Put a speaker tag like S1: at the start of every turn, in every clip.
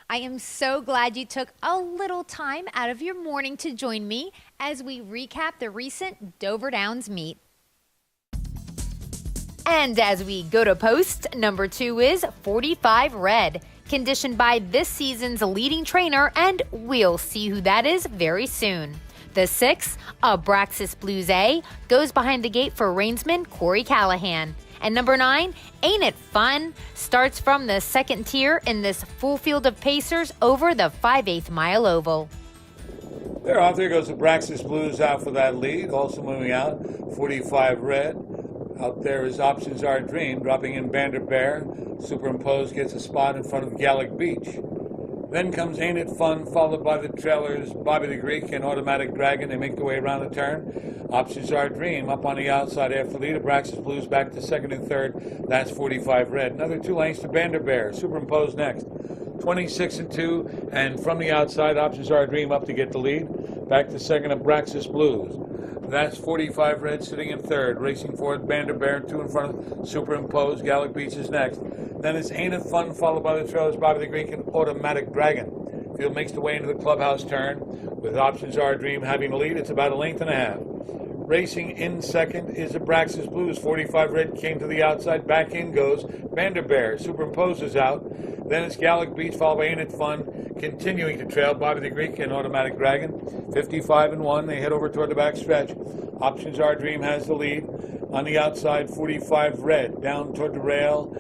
S1: I am so glad you took a little time out of your morning to join me as we recap the recent Dover Downs meet. And as we go to post, number 2 is 45 Red, conditioned by this season's leading trainer, and we'll see who that is very soon. The 6, Abraxas Blues A, goes behind the gate for reinsman Corey Callahan. And number 9, Ain't It Fun, starts from the second tier in this full field of pacers over the 5/8 mile oval.
S2: There goes Abraxas Blues out for that lead. Also moving out, 45 Red. Out there is Options Our Dream, dropping in Vanderbeer. Superimposed gets a spot in front of Gallic Beach. Then comes Ain't It Fun, followed by the trailers Bobby the Greek and Automatic Dragon. They make their way around the turn. Options Our Dream up on the outside after the lead. Abraxas Blues back to second and third. That's 45 Red. Another 2 lengths to Vanderbeer. Superimposed next. 26 and 2, and from the outside, Options Our Dream up to get the lead. Back to second, Abraxas Blues. That's 45 Red sitting in third. Racing forward, Vanderbeer, 2 in front of Superimposed. Gallic Beach is next. Then it's Ain't It Fun, followed by the trailers Bobby the Greek and Automatic Dragon. Field makes the way into the clubhouse turn with Options Our Dream having the lead. It's about a length and a half. Racing in second is Abraxas Blues. 45 Red came to the outside. Back in goes Vanderbeer. Superimposed is out. Then it's Gallic Beach, followed by Ain't It Fun, continuing to trail Bobby the Greek and Automatic Dragon. 55 and 1. They head over toward the back stretch. Options Our Dream has the lead. On the outside, 45 Red down toward the rail.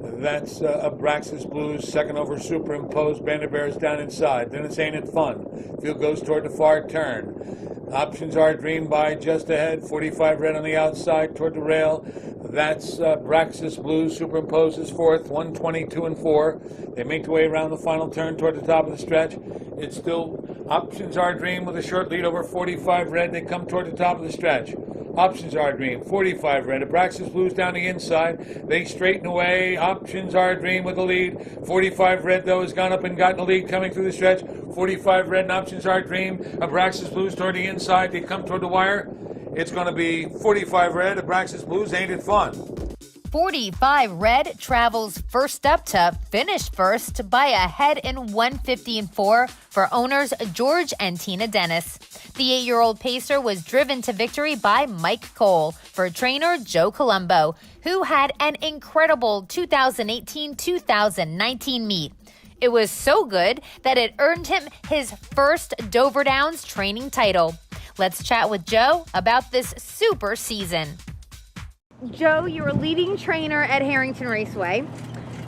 S2: That's Abraxas Blues, second over Superimposed. Vanderbeer is down inside. Then it's Ain't It Fun. Field goes toward the far turn. Options Our Dream by just ahead. 45 Red on the outside toward the rail. That's Abraxas Blues. Superimposed is fourth. 122 and 4. They make their way around the final turn toward the top of the stretch. It's still Options Our Dream with a short lead over 45 Red. They come toward the top of the stretch. Options Our Dream, 45 Red. Abraxas Blues down the inside. They straighten away. Options Our Dream with the lead. 45 Red, though, has gone up and gotten the lead coming through the stretch. 45 Red and Options Our Dream. Abraxas Blues toward the inside. They come toward the wire. It's going to be 45 Red. Abraxas Blues, Ain't It Fun.
S1: 45 Red travels first up to finish first by a head in 150 and 4 for owners George and Tina Dennis. The 8-year-old pacer was driven to victory by Mike Cole for trainer Joe Columbo, who had an incredible 2018-2019 meet. It was so good that it earned him his first Dover Downs training title. Let's chat with Joe about this super season. Joe, you're a leading trainer at Harrington Raceway.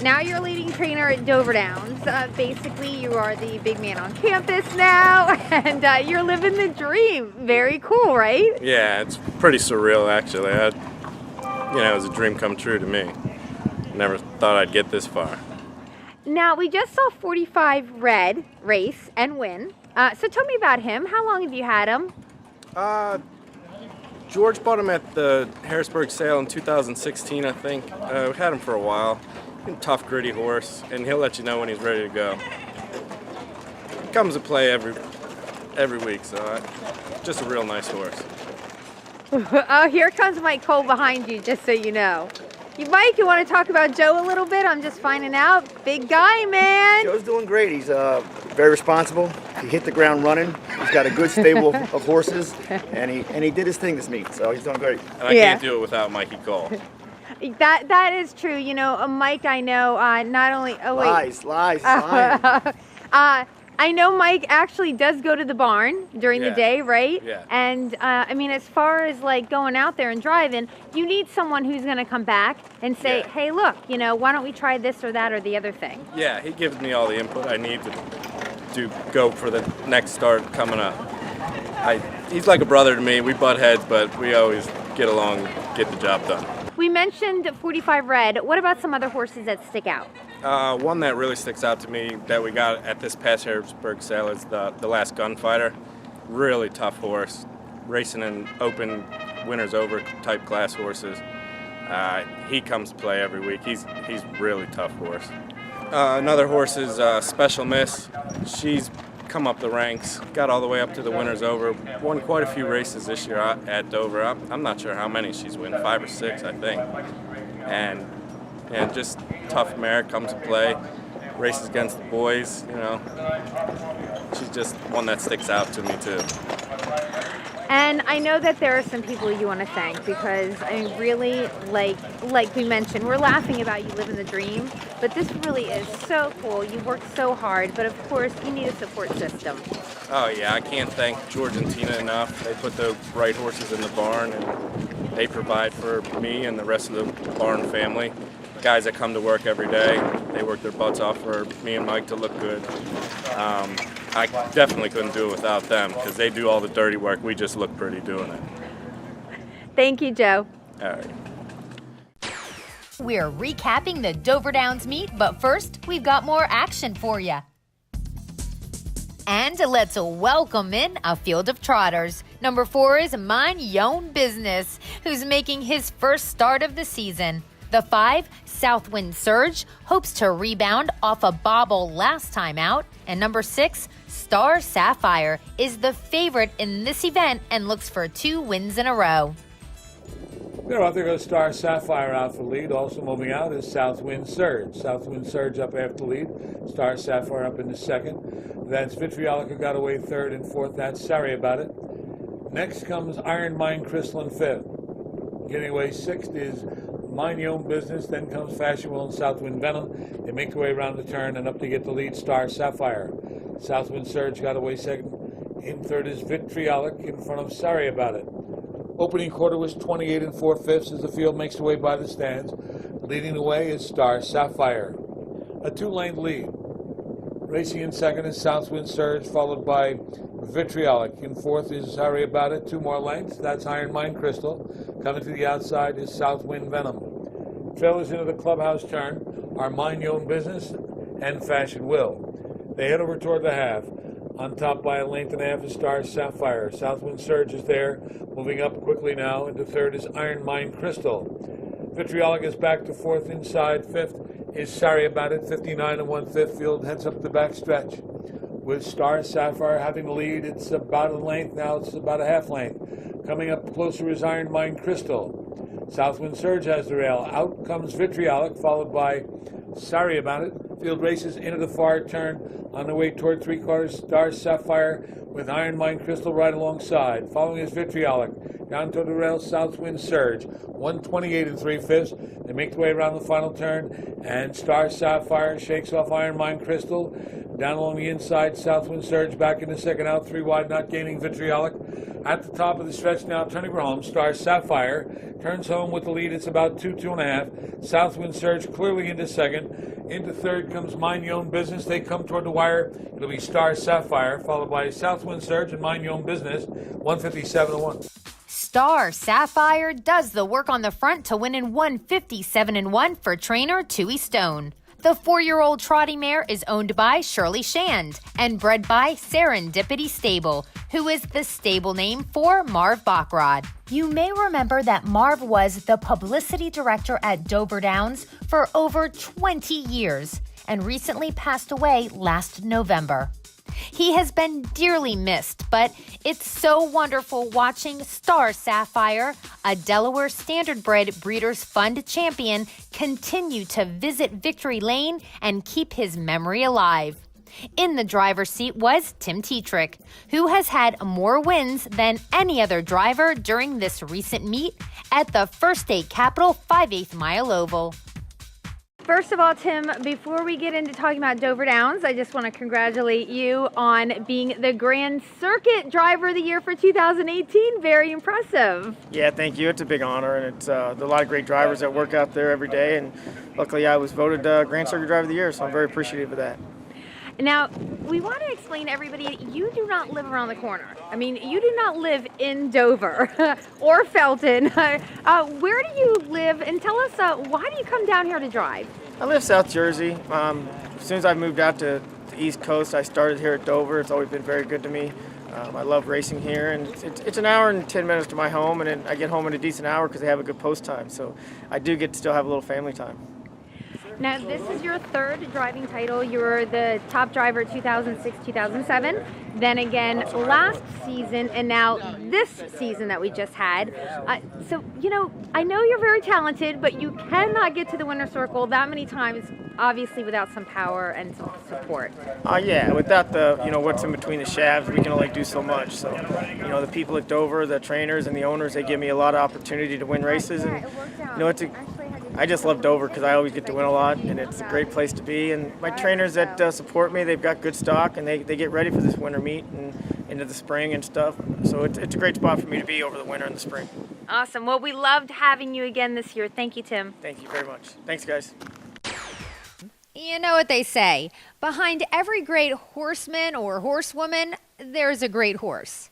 S1: Now you're a leading trainer at Dover Downs. Basically, you are the big man on campus now, and you're living the dream. Very cool, right?
S3: Yeah, it's pretty surreal, actually. It was a dream come true to me. Never thought I'd get this far.
S1: Now, we just saw 45 Red race and win. So tell me about him. How long have you had him?
S3: George bought him at the Harrisburg sale in 2016, I think. We had him for a while. Tough, gritty horse, and he'll let you know when he's ready to go. He comes to play every week, so just a real nice horse.
S1: Oh, here comes Mike Cole behind you, just so you know. Mike, you want to talk about Joe a little bit? I'm just finding out. Big guy, man.
S4: Joe's doing great. He's very responsible. He hit the ground running. He's got a good stable of horses, and he did his thing this meet, so he's doing great.
S3: And I can't do it without Mikey Cole.
S1: That is true. You know, Mike, I know not only... Oh, wait.
S4: Lies.
S1: I know Mike actually does go to the barn during the day, right?
S3: Yeah.
S1: And, I mean, as far as, like, going out there and driving, you need someone who's going to come back and say, hey, look, why don't we try this or that or the other thing?
S3: Yeah, he gives me all the input I need to go for the next start coming up. He's like a brother to me. We butt heads, but we always get along, get the job done.
S1: We mentioned 45 Red. What about some other horses that stick out?
S3: One that really sticks out to me that we got at this past Harrisburg sale is the Last Gunfighter. Really tough horse, racing in open winners over type class horses. He comes to play every week. He's really tough horse. Another horse is Special Miss. She's come up the ranks, got all the way up to the winners over, won quite a few races this year at Dover. I'm not sure how many she's won, 5 or 6, I think. And just tough mare, comes to play. races against the boys, you know. She's just one that sticks out to me too.
S1: And I know that there are some people you want to thank because I mean, really, like we mentioned, we're laughing about you living the dream, but this really is so cool. You work so hard, but of course, you need a support system.
S3: Oh yeah, I can't thank George and Tina enough. They put the right horses in the barn, and they provide for me and the rest of the barn family. Guys that come to work every day, they work their butts off for me and Mike to look good. I definitely couldn't do it without them because they do all the dirty work. We just look pretty doing it.
S1: Thank you, Joe.
S3: All right.
S1: We're recapping the Dover Downs meet, but first, we've got more action for you. And let's welcome in a field of trotters. Number 4 is Mind Your Own Business, who's making his first start of the season. The 5, Southwind Surge, hopes to rebound off a bobble last time out. And number 6, Star Sapphire, is the favorite in this event and looks for 2 wins in a row.
S2: There goes Star Sapphire out for lead. Also moving out is Southwind Surge. Southwind Surge up after lead. Star Sapphire up in the second. That's Vitriolic who got away third, and fourth, that's Sorry About It. Next comes Iron Mine Crystal in fifth. Getting away sixth is Mind Your Own Business. Then comes Fashion Will and Southwind Venom. They make their way around the turn, and up to get the lead, Star Sapphire. Southwind Surge got away second. In third is Vitriolic in front of Sorry About It. Opening quarter was 28 and 4/5 as the field makes the way by the stands. Leading the way is Star Sapphire. A 2-lane lead. Racing in second is Southwind Surge, followed by Vitriolic. In fourth is Sorry About It. 2 more lengths. That's Iron Mine Crystal. Coming to the outside is Southwind Venom. Trailers into the clubhouse turn are Mind Your Own Business and Fashion Will. They head over toward the half. On top by a length and a half is Star Sapphire. Southwind Surge is there, moving up quickly now. Into third is Iron Mine Crystal. Vitriolic is back to fourth inside. Fifth is Sorry About It. 59 and 1/5. Field heads up the back stretch. With Star Sapphire having the lead, it's about a length. Now it's about a half length. Coming up closer is Iron Mine Crystal. Southwind Surge has the rail. Out comes Vitriolic, followed by Sorry About It. Field races into the far turn. On the way toward 3/4, Star Sapphire with Iron Mine Crystal right alongside. Following is Vitriolic. Down toward the rail, Southwind Surge. 128 and 3/5. They make their way around the final turn, and Star Sapphire shakes off Iron Mine Crystal. Down along the inside, Southwind Surge back in the second out, 3 wide, not gaining Vitriolic. At the top of the stretch now, turning for home, Star Sapphire turns home with the lead. It's about 2.5. Southwind Surge clearly into second. Into third comes Mind Your Own Business. They come toward the wire. It'll be Star Sapphire, followed by Southwind Surge and Mind Your Own Business, 157 and 1.
S1: Star Sapphire does the work on the front to win in 157 and 1 for trainer Tui Stone. The 4-year-old trotty mare is owned by Shirley Shand and bred by Serendipity Stable, who is the stable name for Marv Bachrod. You may remember that Marv was the publicity director at Dover Downs for over 20 years and recently passed away last November. He has been dearly missed, but it's so wonderful watching Star Sapphire, a Delaware Standardbred Breeders' Fund champion, continue to visit Victory Lane and keep his memory alive. In the driver's seat was Tim Tetrick, who has had more wins than any other driver during this recent meet at the First State Capital 5/8 Mile Oval. First of all, Tim, before we get into talking about Dover Downs, I just want to congratulate you on being the Grand Circuit Driver of the Year for 2018. Very impressive.
S5: Yeah, thank you. It's a big honor, and it's a lot of great drivers that work out there every day, and luckily I was voted Grand Circuit Driver of the Year, so I'm very appreciative of that.
S1: Now, we want to explain to everybody, you do not live around the corner. I mean, you do not live in Dover or Felton. Where do you live? And tell us, why do you come down here to drive?
S5: I live South Jersey. As soon as I moved out to the East Coast, I started here at Dover. It's always been very good to me. I love racing here, and it's an hour and 10 minutes to my home, and then I get home in a decent hour because they have a good post time. So I do get to still have a little family time.
S6: Now, this is your third driving title. You were the top driver 2006-2007. Then again last season, and now this season that we just had. So, you know, I know you're very talented, but you cannot get to the winner's circle that many times, obviously without some power and some support.
S5: Yeah, without the, what's in between the shafts, we can only do so much. So, the people at Dover, the trainers and the owners, they give me a lot of opportunity to win races. And, I just love Dover because I always get to win a lot, and it's a great place to be. And my trainers that support me, they've got good stock, and they get ready for this winter meet and into the spring and stuff. So it's a great spot for me to be over the winter and the spring.
S6: Awesome. Well, we loved having you again this year. Thank you, Tim.
S5: Thank you very much. Thanks, guys.
S1: You know what they say, behind every great horseman or horsewoman, there's a great horse.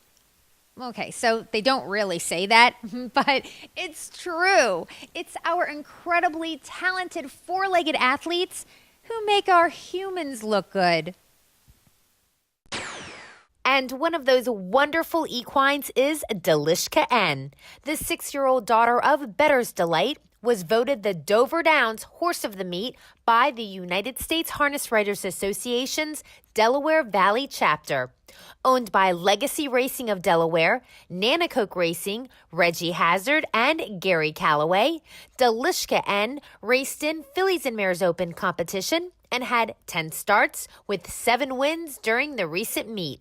S1: Okay, so they don't really say that, but it's true. It's our incredibly talented four-legged athletes who make our humans look good. And one of those wonderful equines is Delishka N. The 6-year-old daughter of Bettor's Delight was voted the Dover Downs Horse of the Meet by the United States Harness Writers Association's Delaware Valley chapter. Owned by Legacy Racing of Delaware, Nanacoke Racing, Reggie Hazard, and Gary Calloway, Delishka N raced in Fillies and Mares Open competition and had 10 starts with 7 wins during the recent meet.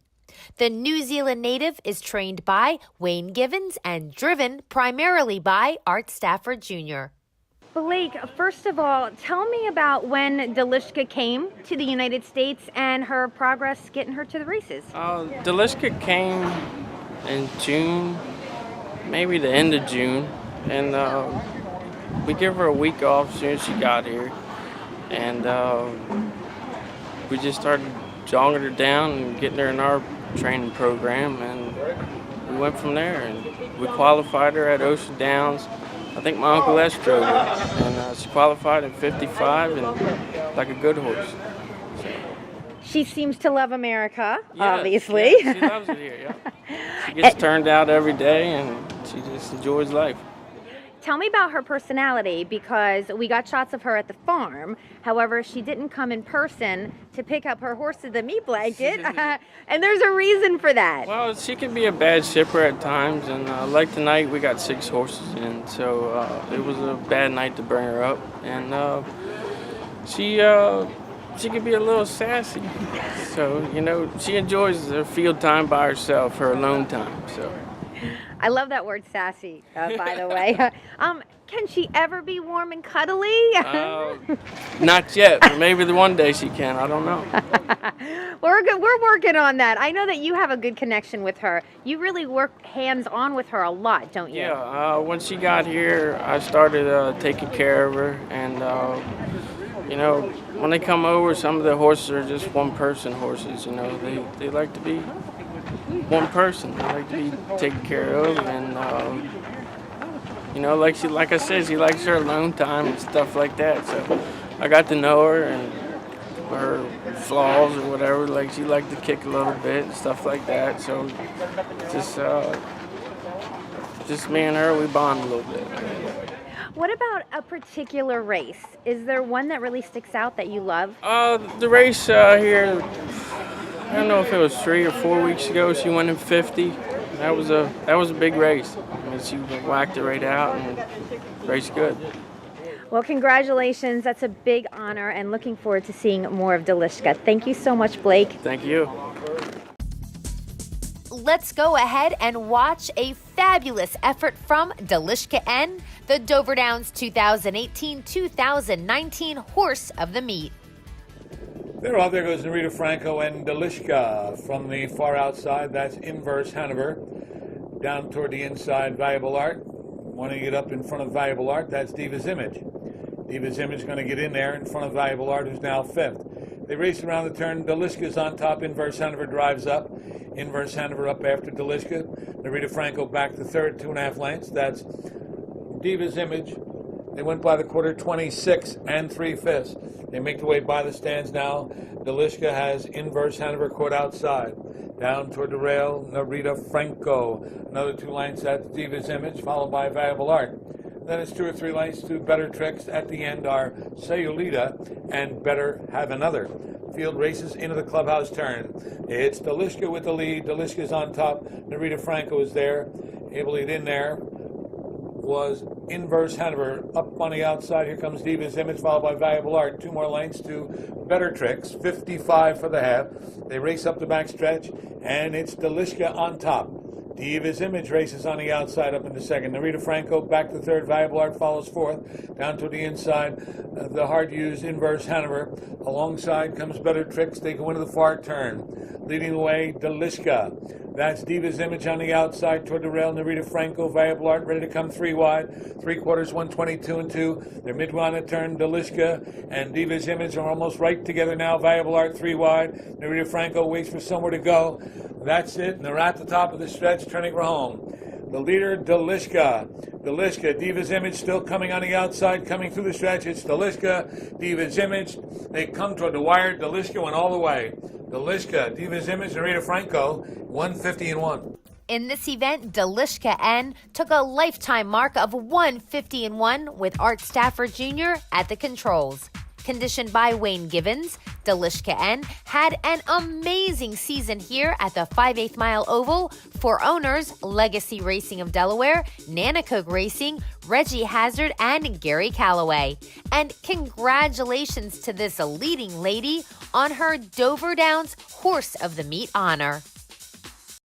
S1: The New Zealand native is trained by Wayne Givens and driven primarily by Art Stafford Jr.
S6: Blake, first of all, tell me about when Delishka came to the United States and her progress getting her to the races.
S7: Delishka came in June, maybe the end of June, and we give her a week off as soon as she got here, and we just started jogging her down and getting her in our training program, and we went from there, and we qualified her at Ocean Downs. I think my Uncle S drove her, and she qualified in 55 and like a good horse. So.
S6: She seems to love America,
S7: Yeah,
S6: obviously.
S7: Yeah, she loves it here, yeah. She gets turned out every day, and she just enjoys life.
S6: Tell me about her personality, because we got shots of her at the farm. However, she didn't come in person to pick up her horse to the meat blanket, and there's a reason for that.
S7: Well, she can be a bad shipper at times, and like tonight, we got 6 horses in, so it was a bad night to bring her up, and she can be a little sassy. So, she enjoys her field time by herself, her alone time, so.
S6: I love that word sassy, by the way. Can she ever be warm and cuddly?
S7: Not yet, but maybe the one day she can. I don't know.
S6: We're working on that. I know that you have a good connection with her. You really work hands-on with her a lot, don't you?
S7: Yeah, when she got here, I started taking care of her. And, when they come over, some of the horses are just one-person horses. They like to be one person. They like to be taken care of, and like I said, she likes her alone time and stuff like that. So I got to know her and her flaws or whatever. Like she liked to kick a little bit and stuff like that. So just me and her, we bond a little bit.
S6: What about a particular race? Is there one that really sticks out that you love?
S7: The race here. I don't know if it was 3 or 4 weeks ago. She went in 50. That was a big race. She whacked it right out and raced good.
S6: Well, congratulations. That's a big honor, and looking forward to seeing more of Delishka. Thank you so much, Blake.
S7: Thank you.
S1: Let's go ahead and watch a fabulous effort from Delishka N, the Dover Downs 2018-2019 Horse of the Meet.
S2: There goes Narita Franco and Delishka from the far outside. That's Inverse Hanover. Down toward the inside, Valuable Art. Wanting to get up in front of Valuable Art, that's Diva's Image. Diva's Image going to get in there in front of Valuable Art, who's now 5th. They race around the turn. Delishka's on top. Inverse Hanover drives up. Inverse Hanover up after Delishka. Narita Franco back to 3rd, 2.5 lengths. That's Diva's Image. They went by the quarter 26 and 3/5. They make their way by the stands now. Delishka has Inverse Hanover caught outside. Down toward the rail, Narita Franco. Another 2 lengths, that's Diva's Image, followed by Valuable Art. Then it's 2 or 3 lengths to Better Tricks. At the end are Sayulita and Better Have Another. Field races into the clubhouse turn. It's Delishka with the lead. Delishka's on top. Narita Franco is there. Able to get in there was Inverse Hanover up on the outside. Here comes Diva's Image, followed by Valuable Art. 2 more lengths to Better Tricks. 55 for the half. They race up the backstretch, and it's Delishka on top. Diva's Image races on the outside up into second. Narita Franco back to third. Valuable Art follows fourth. Down to the inside, the hard-used Inverse Hanover. Alongside comes Better Tricks. They go into the far turn. Leading the way, Delishka. That's Diva's Image on the outside toward the rail. Narita Franco, Valuable Art ready to come 3 wide. 3/4, 122 and 2. They're midway on the turn. Delishka and Diva's Image are almost right together now. Valuable Art 3 wide. Narita Franco waits for somewhere to go. That's it, and they're at the top of the stretch, turning for home. The leader, Delishka. Delishka, Diva's Image still coming on the outside, coming through the stretch. It's Delishka, Diva's Image. They come toward the wire. Delishka went all the way. Delishka, Diva's Image, Narita Franco, 150 and 1.
S1: In this event, Delishka N took a lifetime mark of 150 and 1 with Art Stafford Jr. at the controls. Conditioned by Wayne Gibbons, Delishka N had an amazing season here at the 5/8 Mile Oval for owners Legacy Racing of Delaware, Nanacoke Racing, Reggie Hazard, and Gary Calloway. And congratulations to this leading lady on her Dover Downs Horse of the Meet honor.